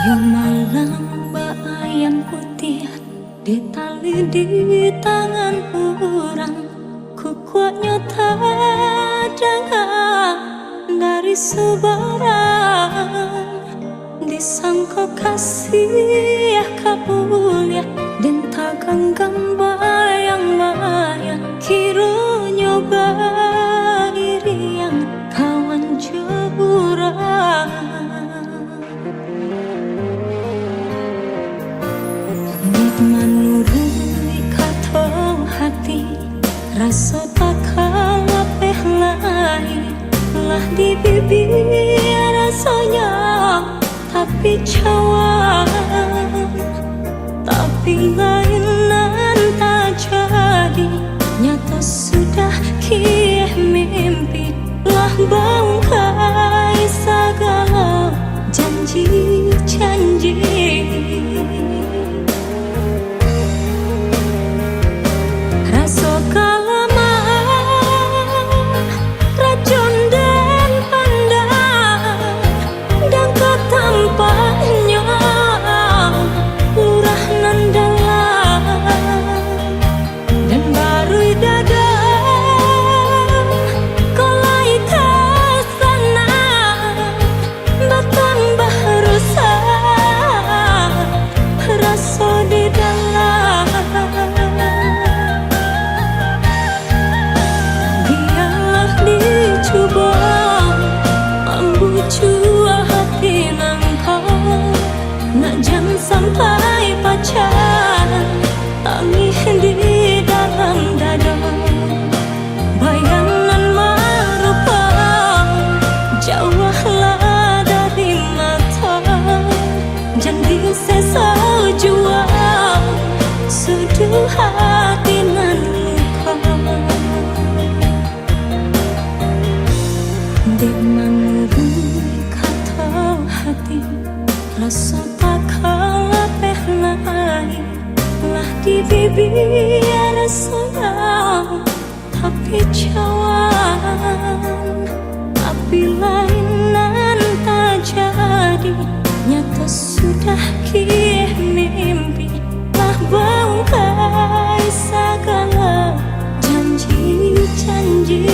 Yo malam bayang putih di tali di tangan orang, ku kuatnya dengar dari sebarang. Disangka kasih kabulia dan tak genggam bayang-bayang, kiranya iriang kawan jeburang. Nek menurut kata hati, rasa tak kalah lain lah di bibir rasanya, tapi cawan, tapi lainan tak jadi. Nyata sudah kih mimpi lah bangkai segala janji-janji. Rasa kalaman racun dan pandang, dan ketampaknya lurah nan dalam, dan baru dada kolai kesana bertambah rusak rasa di dalam. Biarlah dicoba membujuk hati nangkau, nak jangan sampai pacaran tangis di dalam dada. Bayangan merupa jauhlah dari mata, jangan sesa jua seduh hati nan luka. Dek menurut kata hati, rasa tak kalah lain lah di bibir sayang, tapi cawan, tapi lainan tak jadi. Nyata sudah kih mimpi lah bangkai segala janji-janji.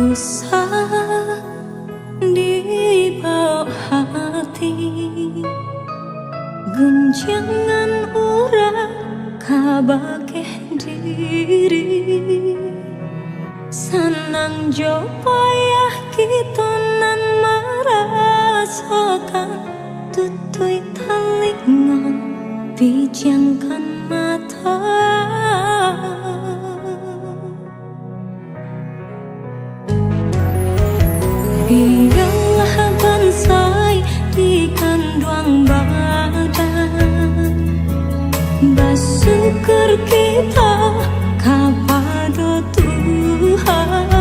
usah dibawa hati, gunjangan urang kabakeh diri, senang jo payah kita nan merasakan tutui talingan pijangkan mata. Biarlah bansai di kandang badan, bersyukur kita kepada Tuhan.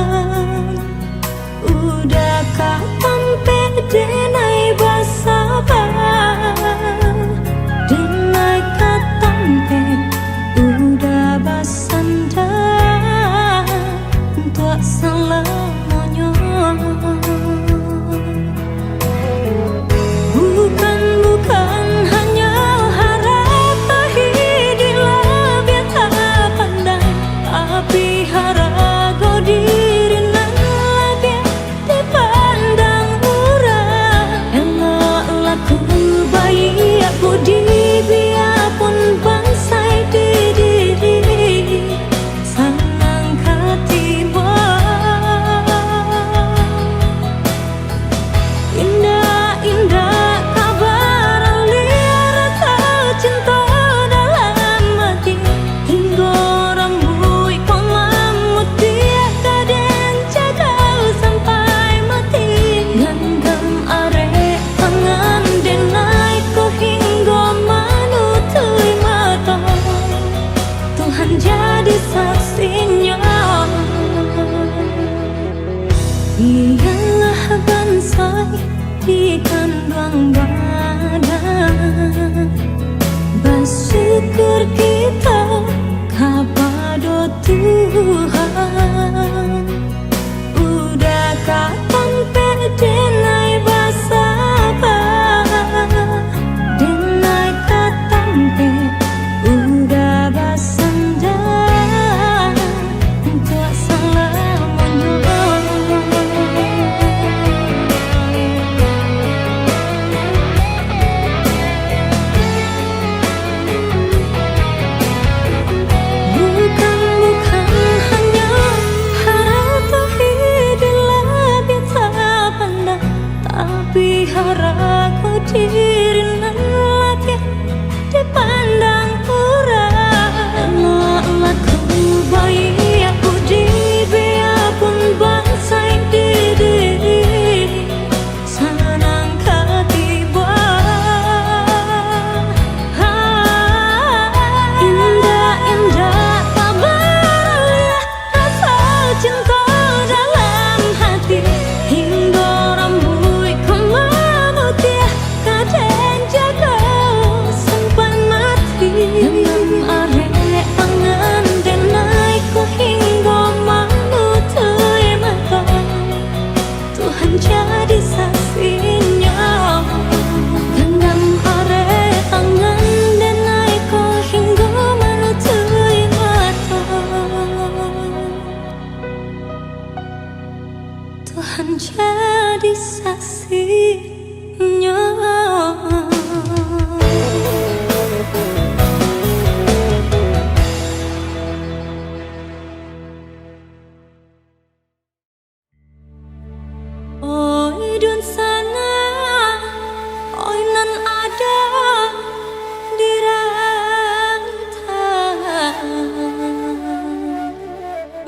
Udah katampe denai basabar, denai katampe udah basandar, untuk selamanya. Bukan hanya harap tahidilah biar tak pandang, tapi harap kau diri nan lebih dipandang orang. Eloklah ku bayi aku di biarpun bansai diri, senang ketiba. Indah-indah kabar liar atau cinta dalam hati, hingga rambut kau mamut dia kaden jaga sampai mati. Genggam arek tangan denai kau hingga manutui mata, Tuhan jadi saksinya. Ialah bansai di kandang badan, bersyukur kita kepada Tuhan. Udah katampe denai basabar, denai katampe udah basandar, untuk selamanya. Bukan hanya harap tahidilah biar tak pandang, tapi harap kau diri nan latih dipandang orang. Eloklah ku bayi aku di biarpun bansai diri, senang ketiba. Indah-indah kabar rasa cinta dalam hati, hingga rambut kau mamut dia kaden jaga sampai mati. Genggam arek tangan denai kau hingga manutui mata, Tuhan jadi saksinya. Genggam arek tangan denai kau hingga manutui mata, Tuhan jadi saksinya. Oi dun sana, oi nan ada di rantau,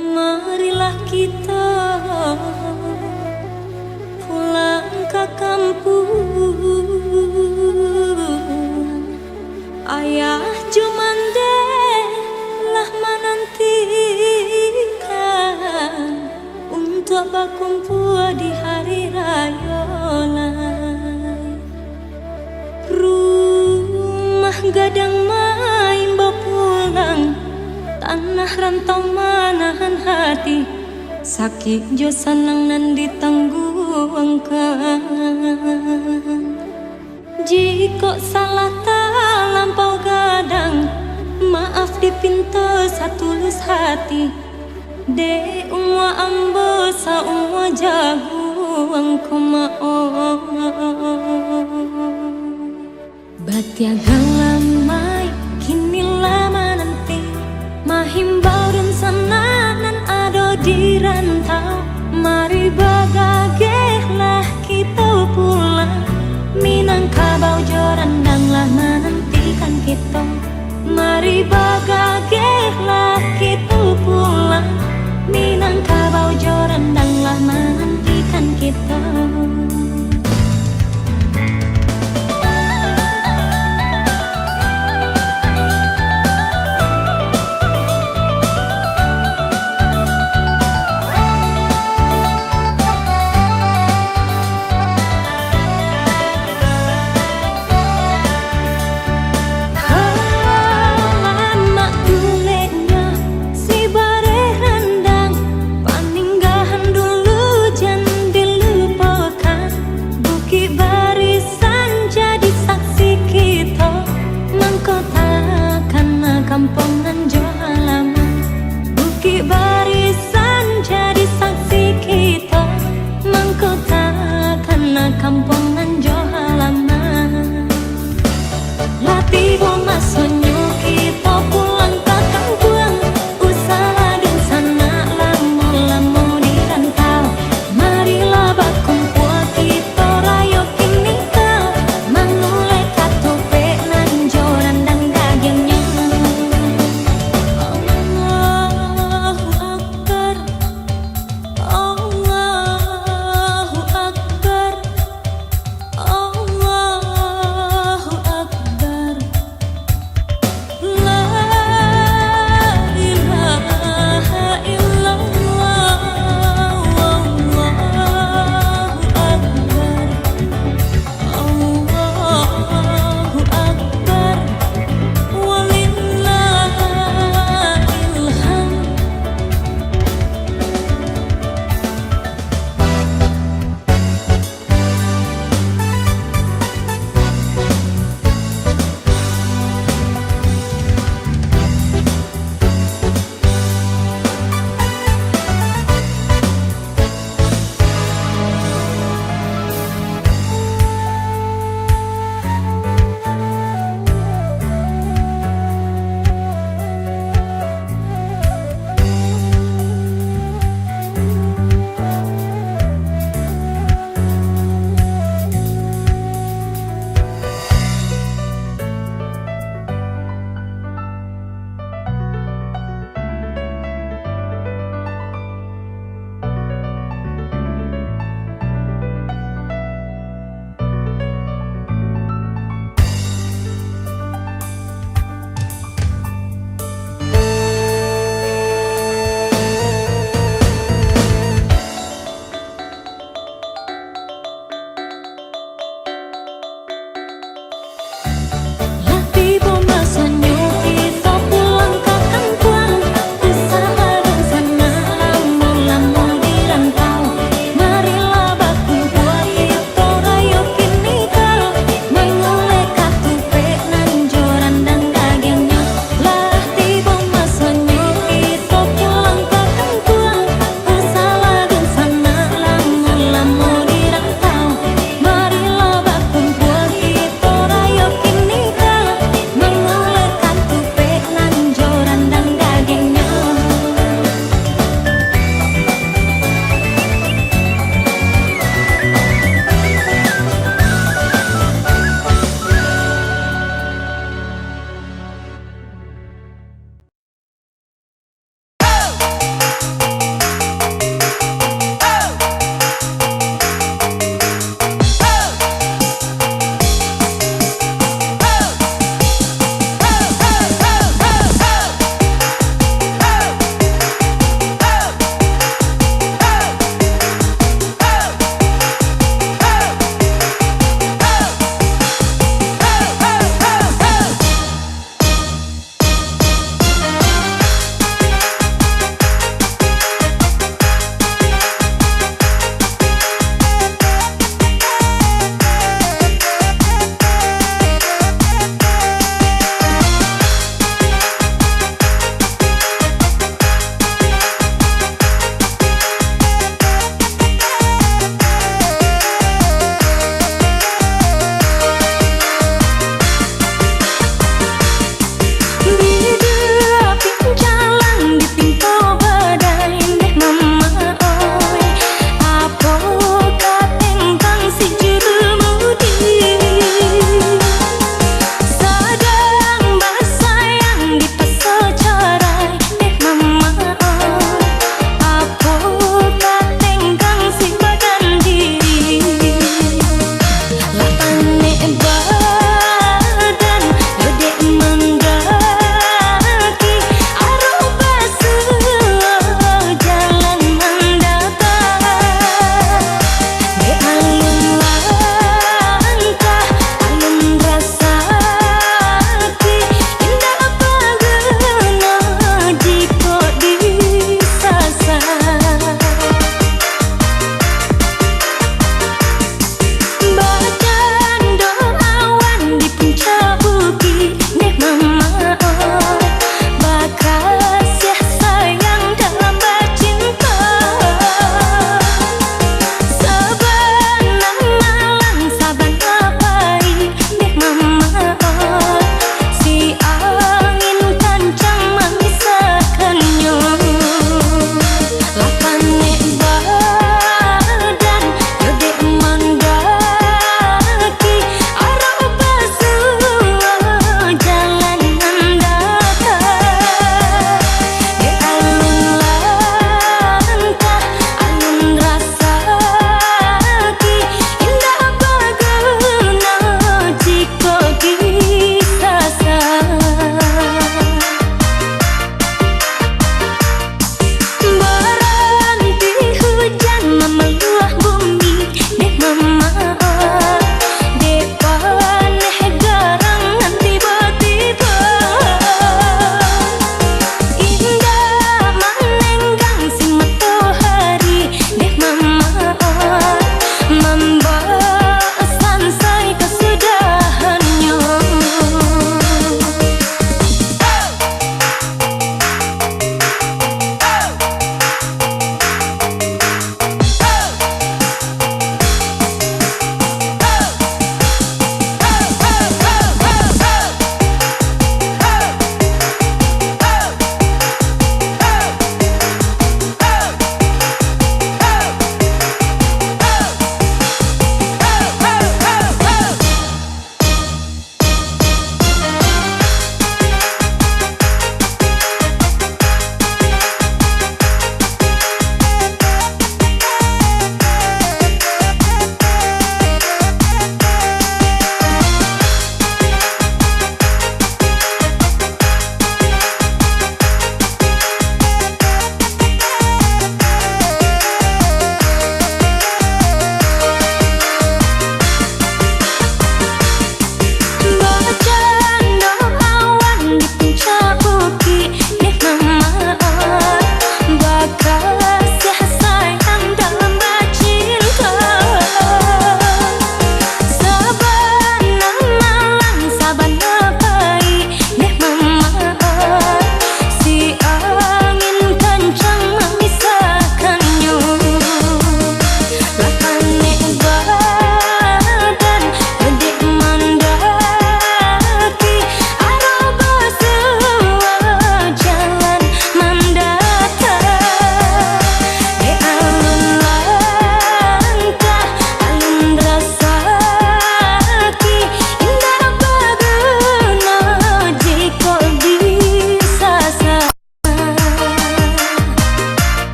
marilah kita pulang ke kampung. Ayah Jumande lah menantikan untuk berkumpul di hari raya lai. Rumah gadang main bapulang, tanah rantau manahan hati, sakit jo senang nan ditangguhkan. Jika salah tak lampau gadang, maaf dipinta satulus hati, De umwa ambo sa umwa jagu angko mao Batiaga lamai kini lama nanti Mahimbau dan sananan ado di rantau Mari bagagehlah kita pulang Minangkabau jorandanglah menantikan kita Mari bagagehlah kita pulang Minangkabau jorandanglah menantikan kita Kampungan jo halaman Bukit Barisan jadi saksi kita Mangkota karena kampungan jo halaman Latih masonyo kita pulang ke kampung Usaha dan sana lamu-lamu di rantau Marilah bakumpul kita rayo kini kau Mangulai katope nan joran dan dagingnya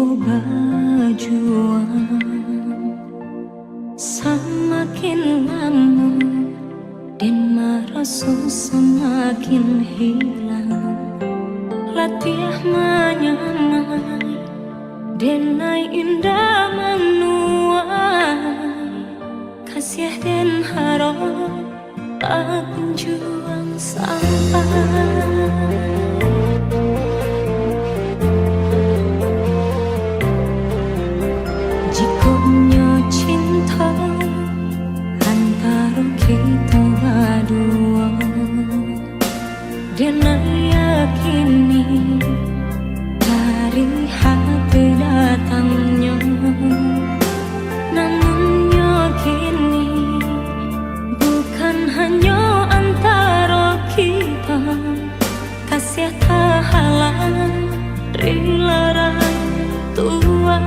tempo berjuang, semakin lama dan merasa semakin hilang. Latihan menyamai denai indah menuai, kasih dan harap tak kunjung sampai. Jikonya cinta antara kita berdua, dan yakini dari hati datangnya. Namun yakini bukan hanya antara kita, kasih tak halang rilaran tua.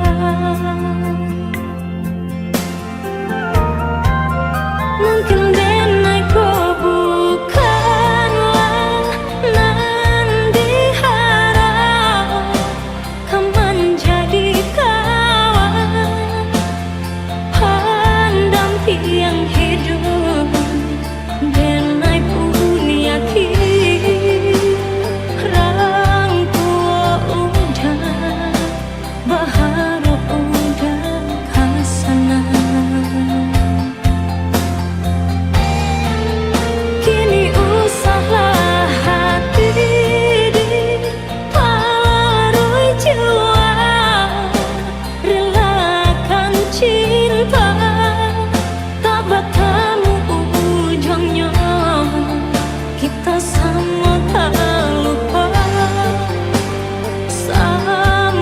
Mungkin denai kau bukanlah nan diharap, kau menjadi kawan pendamping hidup. Denai pun yakin orang tua udah berharap udah kasana. Kini usahlah hati diparui jiwa, relakan cinta tak bertemu ujungnya. Kita sama tak lupa, sama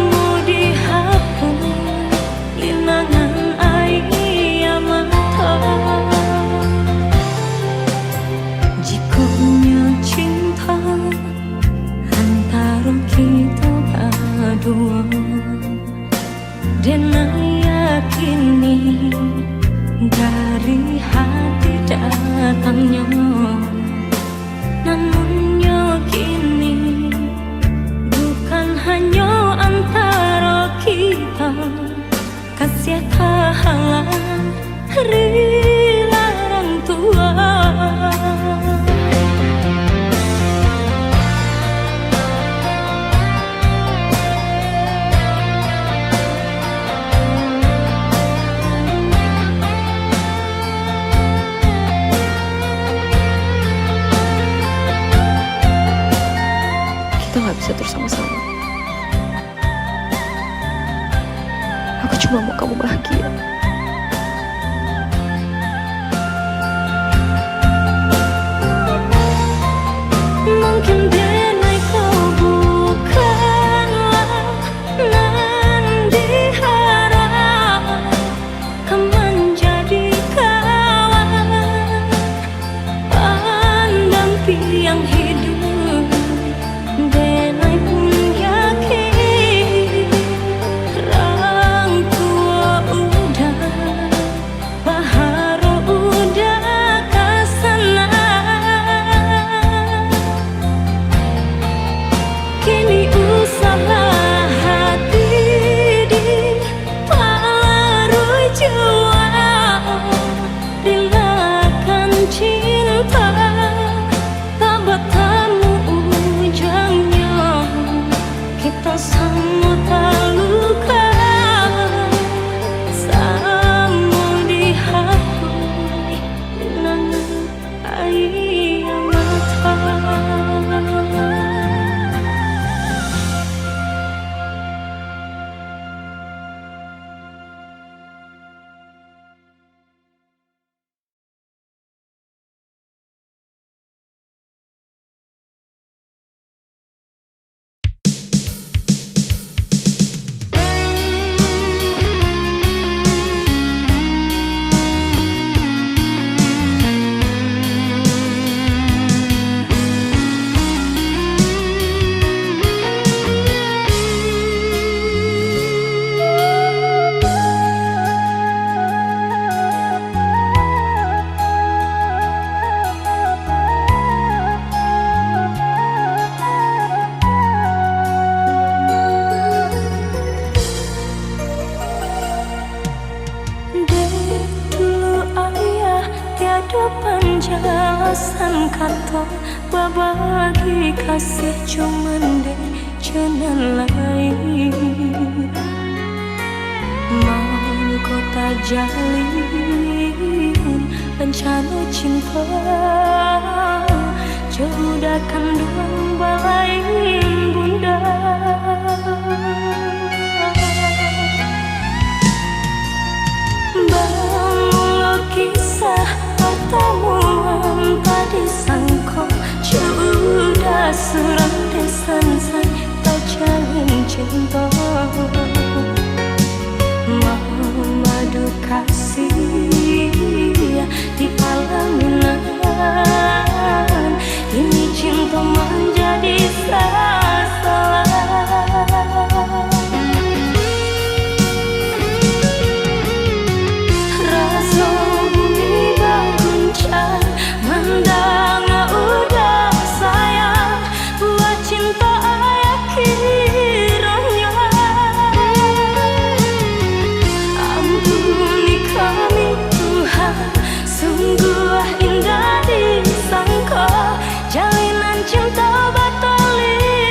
dihapus linangan air mata. Jikonya cinta antara kita berdua, dan yakini dari hati datangnya. Namun yakini bukan hanya antara kita, kasih tak halang rilaran tua. Kita gak bisa terus sama-sama. Aku cuma mau kamu bahagia. Mungkin denai kau bukanlah nan diharap, kau menjadi kawan pendamping hidup. Denai pun yakin orang tua udah bagi kasih cuman deh jangan lain. Mau kota jalin rencana cinta, jauh kandung balai bunda. Bangun kisah pertemuan tadi sangko, sudah serang desan saya tak jalin cinta. Madu kasih di pelaminan, ini cinta menjadi salah. Rasa bumi berguncang mendang udah sayang, buat cinta ayah kiranya. Ampuni kami Tuhan, sungguh indah disangka jalinan cinta batali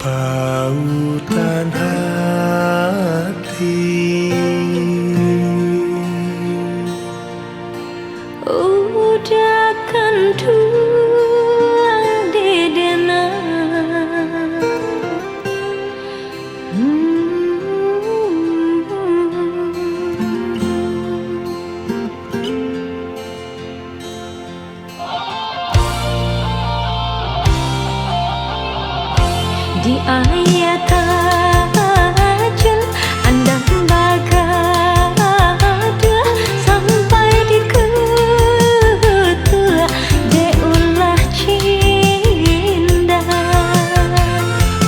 Pautan hati udah kan tuang di dena di ayat ajal andang bagada sampai di ketua de ulah cinda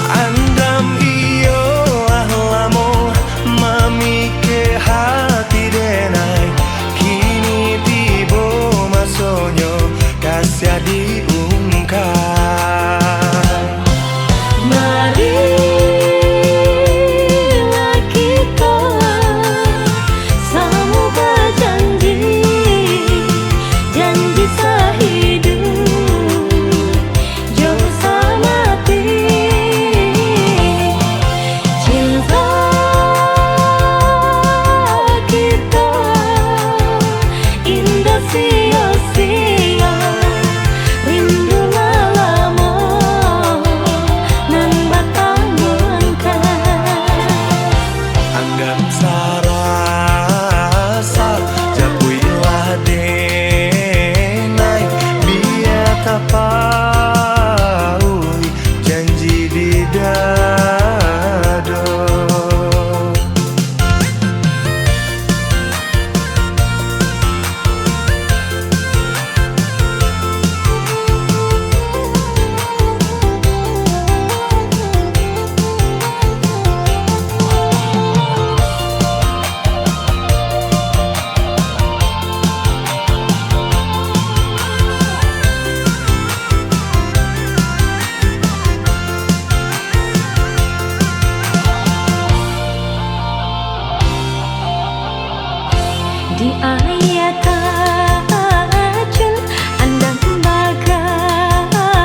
andam iyo ahlamo mami ke hati denai kini tibo masonyo kasih diungkap. di ayat ajal andang bagada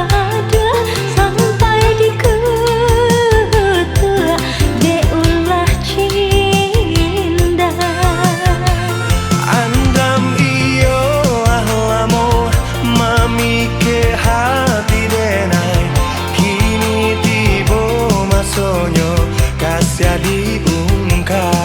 sampai di ketua de ulah cinda Andam iyo ahlamo mami ke hati denai kini tibo masonyo kasih diungkap.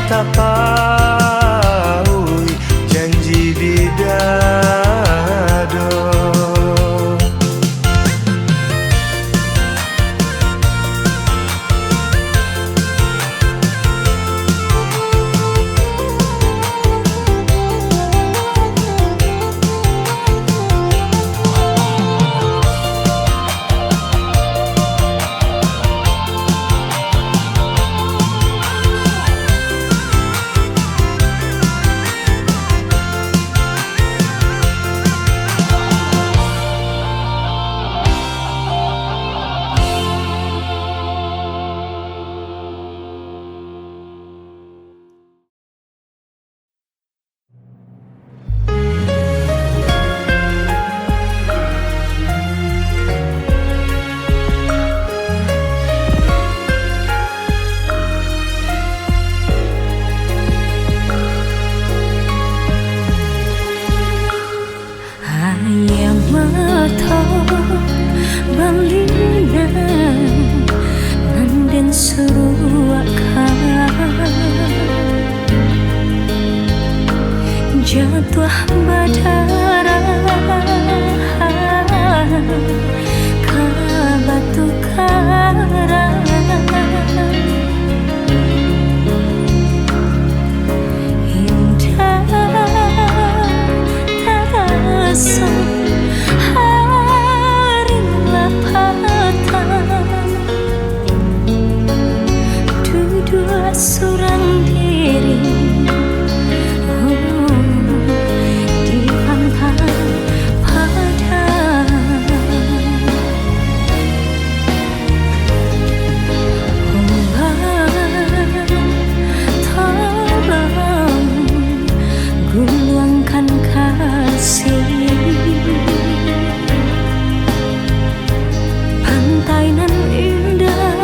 Tapaui janji di dado jatuh badara ka batu karang seorang diri di pantai padang. Tolong guluangkan kasih. Pantai nan indah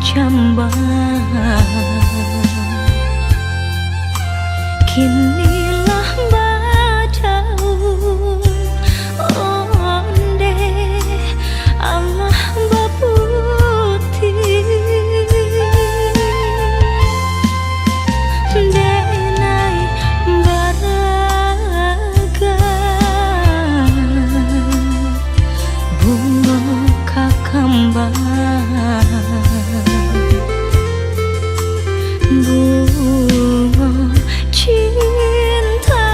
jambang. Kinilah badau onde Allah baputi denai baraga bunga kakambang bunga cinta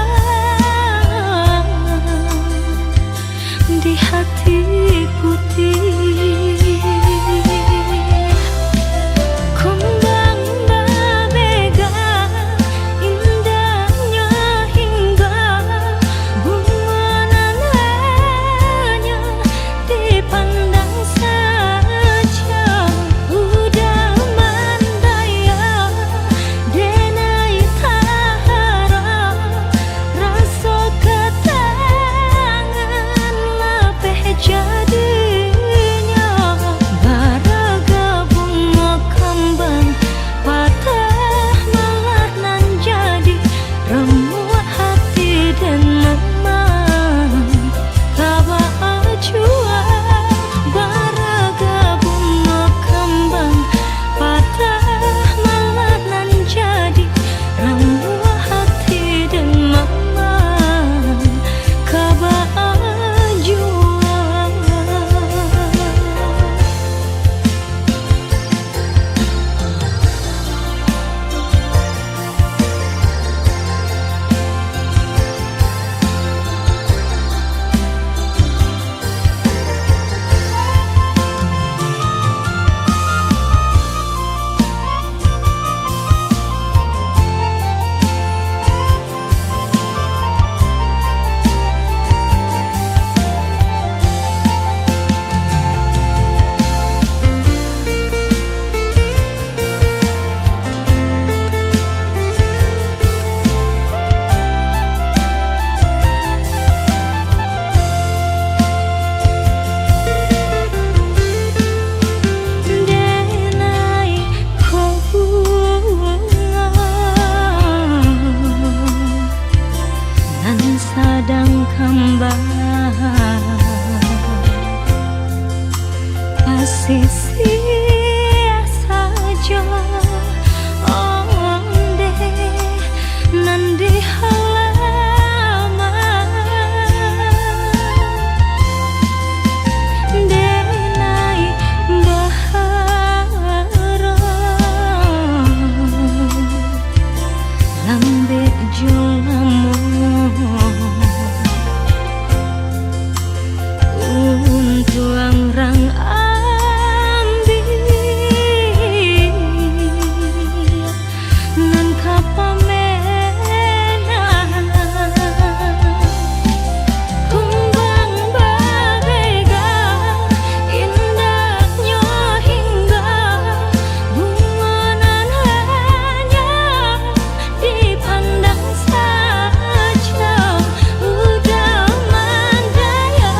di hati putih. Kembang berbega indahnya hingga bunga nananya dipandang saja. Udah mandaya denai tahara rasa ketangan lapeh jadinya. Baraga bunga kembang patah malah nan jadi remuk hati dan memang kaba ajua. Baraga bunga kembang patah malah nan jadi remuk hati dan memang kaba ajua. Denai ko bunga nan sadang kembang asisi saja onde nan di halaman denai bahara lambe jolamu untuang rang ambil nan kapamenan kumbang berbega indahnya hingga bunga nananya dipandang saja. Udah mandaya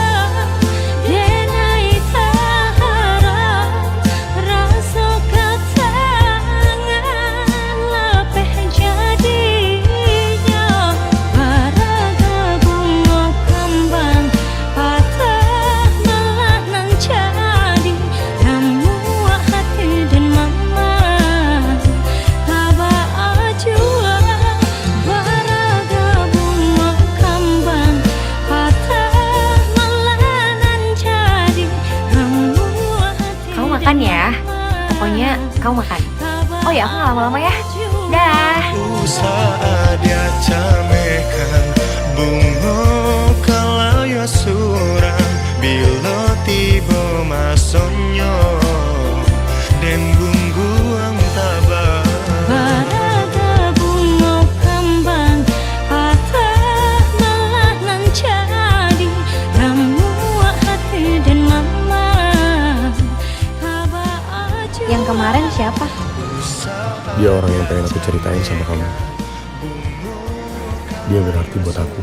denai tahara rasa ketangan lapeh jadinya. Baraga bunga kembang patah malah nan jadi remuk hati dan memang kaba ajua. Baraga bunga kembang patah malah nan jadi remuk hati. Kamu makan ya? Pokoknya kamu makan. Oh ya, aku nggak lama-lama ya. Dah. Usaha dia camekan bunga kalaya surang bila tiba masonyo dan bungguang tabah. Baraga bunga kembang patah malah nan jadi remuk hati dan memang kaba ajua. Yang kemarin siapa? Dia orang yang pengen aku ceritain sama kamu. Dia berarti buat aku.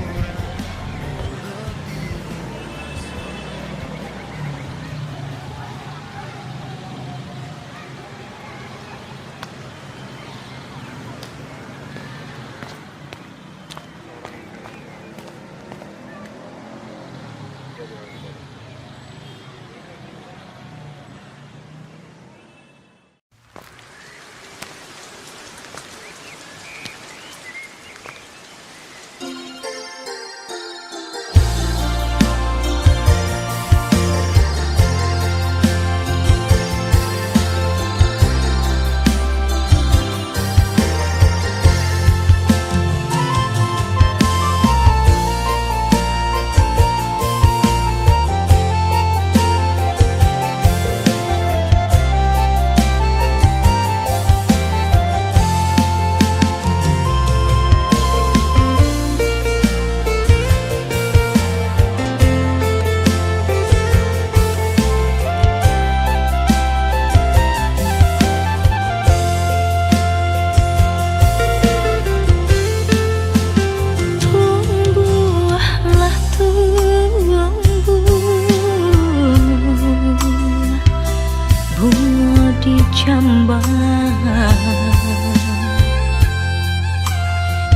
jambang.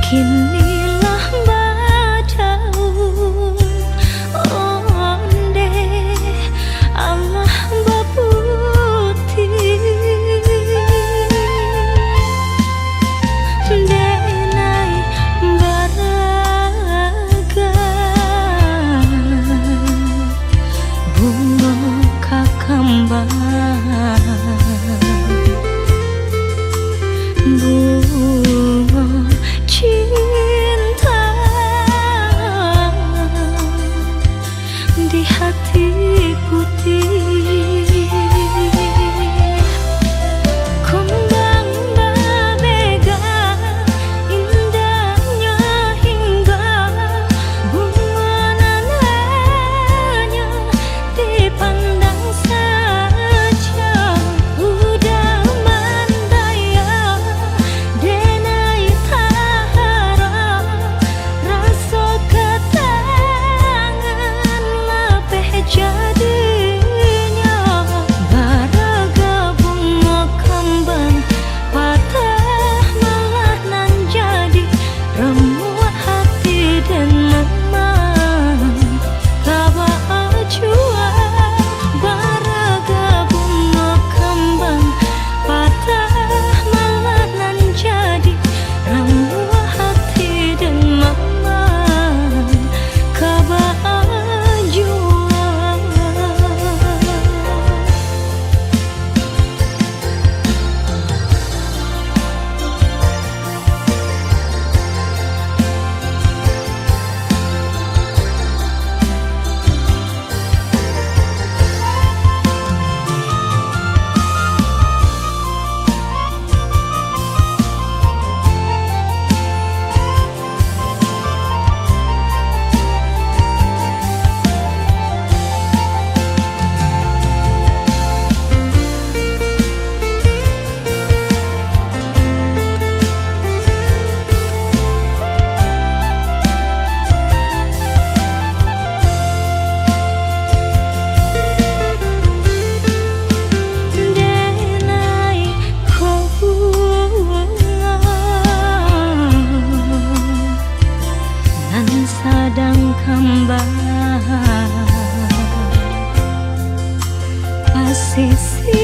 Kinilah badaun onde Allah baputi denai baraga bunga kakambang bunga cinta di hati putih. Kembang berbega indahnya hingga bunga nananya dipandang saja. Udah mandaya denai tahara rasa ketangan lapeh jadinya. Baraga bunga kembang patah malah nan jadi remuk hati dan memang kaba ajua. Baraga bunga kembang patah malah nan jadi remuk hati dan memang kaba ajua. Denai kau bunga nan sadang kembang pasisi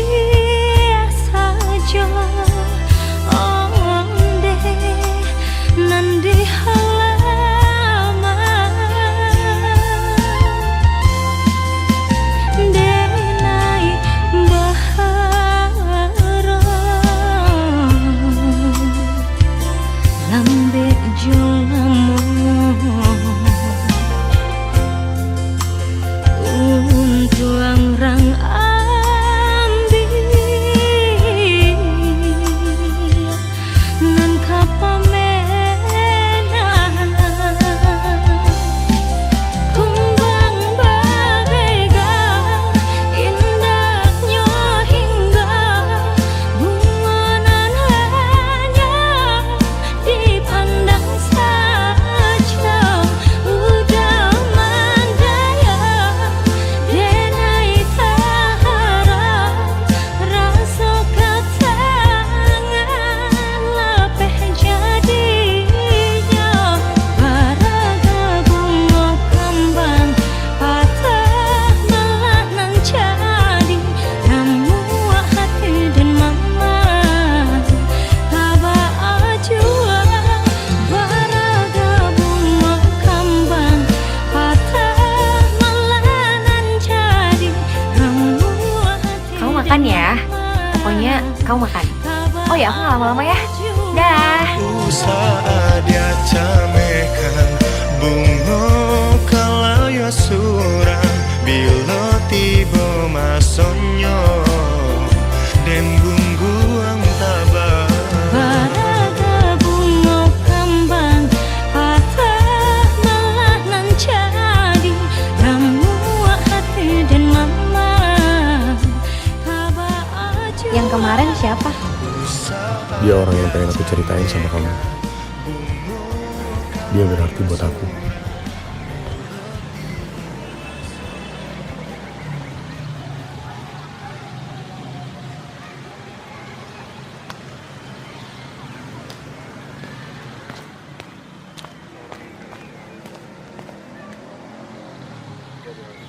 saja onde nan di halaman denai bahara lambe jolamu untuang rang ambil nan kapamenan. Kembang berbega indahnya hingga bunga nananya dipandang saja. Udah mandaya denai tahara rasa ketangan lapeh jadinya. Baraga bunga kembang patah malah nan jadi remuk hati dan memang kaba ajua. Baraga bunga kembang patah malah nan jadi remuk hati. Kamu makan ya. Pokoknya kamu makan. Oh ya, aku nggak lama-lama ya. Dah. Saat dia camekan bunga kalau ya surang bila tiba masonyo dan bungguang tabah. Baraga bunga kembang patah malah nan jadi remuk hati dan memang kaba ajua. Yang kemarin siapa? Dia orang yang pengen aku ceritain sama kamu. Dia berarti buat aku. jangan.